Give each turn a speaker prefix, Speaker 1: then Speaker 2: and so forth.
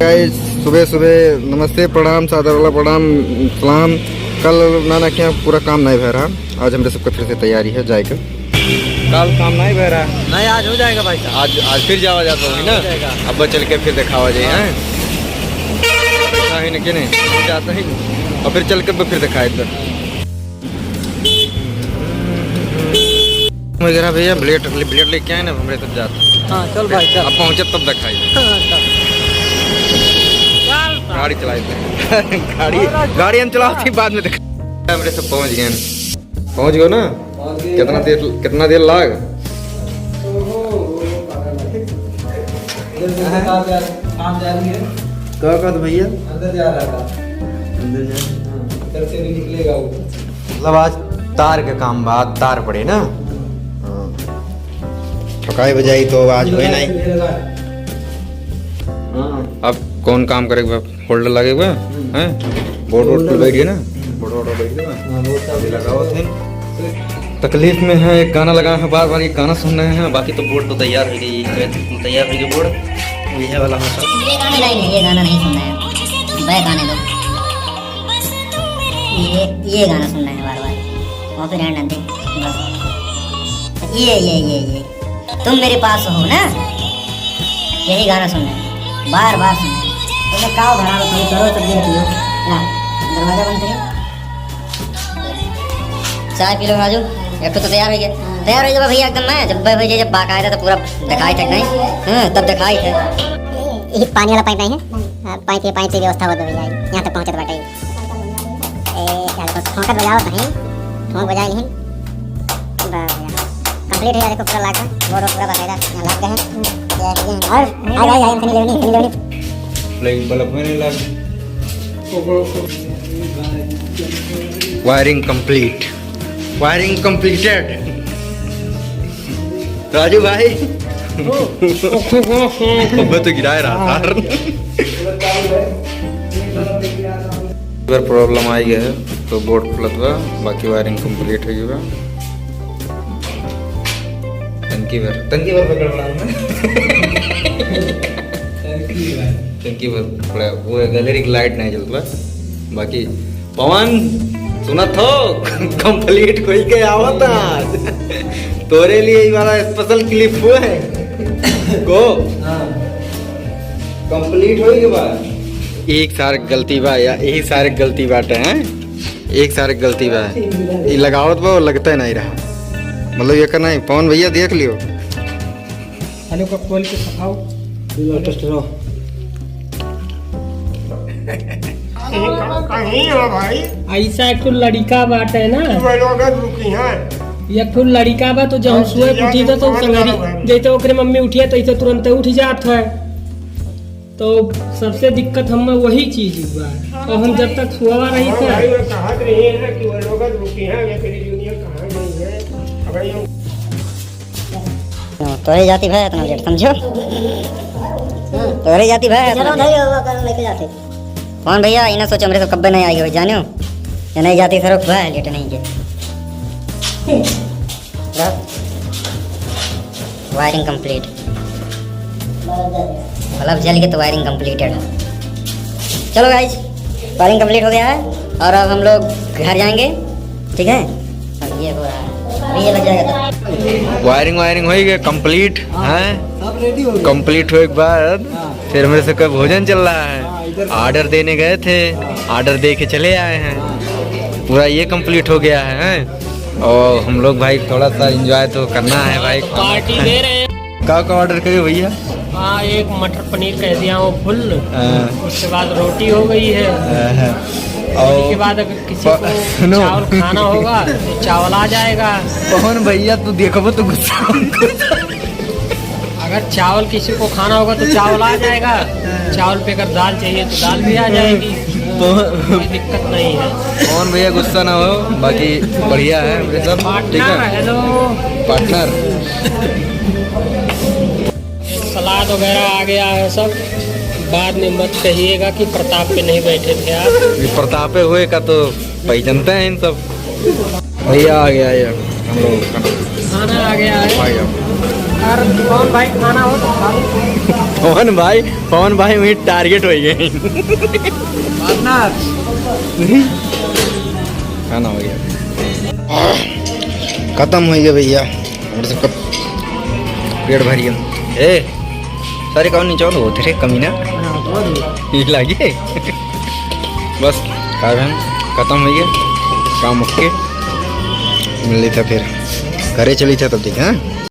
Speaker 1: Guys, सुबह सुबह नमस्ते, प्रणाम, सादर प्रणाम, सलाम। कल नाना के यहाँ पूरा काम नहीं भर रहा, आज हमारे सबका फिर से तैयारी है जाएगा। कल काम नहीं भर रहा
Speaker 2: नहीं, आज हो जाएगा भाई साहब।
Speaker 1: आज फिर जावा जाता होगी ना, अब चल के फिर दिखावा जाए हैं कि नहीं जाता ही, और फिर चल कर फिर दिखाए तो वगैरह भैया ब्लेड लेके आए ना, हमारे तब जाते।
Speaker 2: हाँ चल भाई चल,
Speaker 1: अब पहुँचे तब दिखाई गाड़ी चलाई गाड़ी हम चलाती बाद में दिखा। हमारे सब पहुँच गए ना। कितना देर लाग कहा तो भैया
Speaker 2: अंदर जा रहा था, अंदर से भी निकलेगा वो।
Speaker 1: मतलब आज तार का काम बाद तार पड़े ना, ठकाई बजाई तो आज हुई नहीं। अब कौन काम करेगा, होल्डर लगेगा हैं, बोर्ड पर बैठ गए ना, बोर्ड बैठ गया लगाओ थे। तकलीफ में है, एक गाना लगा है, बार बार ये गाना सुन रहे हैं, बाकी तो बोर्ड तो तैयार हो गई, तैयार हो गई बोर्ड। ये वाला
Speaker 3: ये गाना नहीं सुनना है, वह गाने दो। ये गाना सुनना है बार बार, और फिर हैंड आते बस। ये तुम मेरे पास हो ना, यही गाना सुनना है, बार बार सुनना है। तो मैं काव भरा तुम करो तब देख लियो ना, दरवाजा बंद करो, चाय पी लो राजू। एक तो तैयार हो गया भैया एकदम। मैं जब भैया जब बाकायदा तो पूरा दिखाई तक नहीं, हाँ तब दिखाई थे।
Speaker 4: ये पानी वाला पाइप नहीं है, पाइप की व्यवस्था हो तो भैया यहाँ तक पहुँचे तो बैठे ठोंकत बजाओ तो नहीं, ठोंक बजाए नहीं कंप्लीट है। देखो पूरा लाग बोर्ड पूरा बकायदा यहाँ लग गए हैं। और
Speaker 1: wiring complete, wiring completed. Raju भाई तो गिराए रहा था, प्रॉब्लम आई है तो बोर्ड खुलत बा, बाकी वायरिंग कंप्लीट हो गया। टंकी भर पकड़ रहा हूं टंकी भर पड़ा, वो गैलरी की लाइट नहीं जलता, बाकी पवन सुनत हो कंप्लीट कोई के आवत आज तोरे लिए ये वाला स्पेशल क्लिप हुआ है को कंप्लीट होई के बाद एक सारे गलती बा, या यही सारे गलती बाटे हैं, एक सारे गलती बा, ये लगावत बा लगता है नहीं रहा, मतलब ये करना है। पवन भैया देख लियो,
Speaker 2: हेलो का खोल के सखाओ टेस्ट लो।
Speaker 5: कहीं हो भाई,
Speaker 6: ऐसा एक लड़का बात है ना,
Speaker 5: रुकी है
Speaker 6: एक ठो लड़का बा तो जब सुबह उठी था तो संगरी जैसे ओकरे मम्मी उठिया तो ऐसे तुरंत उठ जात है, तो सबसे दिक्कत हम वही चीज हुआ। और हम जब तक सुहा रही थे
Speaker 5: कहत रही है कि वो लोग रुकी हैं, ये तेरी दुनिया कहाँ गई है।
Speaker 3: तोरे जाती भाई इतना लेट समझो, तोरे जाती भाई लेके जाते कौन भैया, इन्हें सोचो मेरे तो कब्बे नहीं आई हो जानो, या नहीं जाती सर भाई लेट नहीं के। वायरिंग कंप्लीट, बल्ब जल गया तो वायरिंग कंप्लीटेड है। चलो गाइज, वायरिंग कंप्लीट हो गया है और अब हम लोग घर जाएंगे, ठीक है। अब ये हो रहा है, अभी ये लग जाएगा तो
Speaker 1: वायरिंग हो गया कंप्लीट है,
Speaker 2: सब रेडी हो गया।
Speaker 1: कंप्लीट होने के बाद फिर मेरे से कोई भोजन चल रहा है, ऑर्डर देने गए थे, ऑर्डर दे के चले आए हैं, पूरा ये कंप्लीट हो गया है। और हम लोग भाई थोड़ा सा एंजॉय तो करना है भाई,
Speaker 6: पार्टी दे रहे हैं।
Speaker 1: का ऑर्डर करिए भैया?
Speaker 6: हाँ, एक मटर पनीर कह दिया वो फुल, उसके बाद रोटी हो गई है, रोटी के बाद अगर किसी को चावल खाना होगा तो चावल आ जाएगा।
Speaker 1: कौन भैया तू देखो तो गुस्सा,
Speaker 6: अगर चावल किसी को खाना होगा तो चावल आ जाएगा, चावल पे अगर दाल चाहिए तो दाल भी आ जाएगी,
Speaker 1: तो
Speaker 6: कोई दिक्कत नहीं है।
Speaker 1: कौन भैया गुस्सा ना हो, बाकी बढ़िया है मेरे सब, ठीक
Speaker 6: पार्टनर
Speaker 1: है
Speaker 6: हेलो
Speaker 1: पार्टनर।
Speaker 6: सलाद वगैरह आ गया है सब, बाद में मत कहिएगा कि प्रताप पे नहीं बैठे थे आप।
Speaker 1: ये प्रतापे हुए का तो पहचानते हैं इन सब। भैया आ गया ये हम लोग
Speaker 6: खाना आ गया है,
Speaker 1: आ गया।
Speaker 6: और कौन भाई खाना हो तो खा लो।
Speaker 1: पवन भाई वही टारगेट हो गए। खाना हो गया, खत्म हो गया भैया और सबका पेट भर गया। ए सारे कौन नहीं चाहो होते रे कमीना ये लागे बस कारण खत्म हो गया काम ओके मिल था फिर घरे चली था तब देखे। हाँ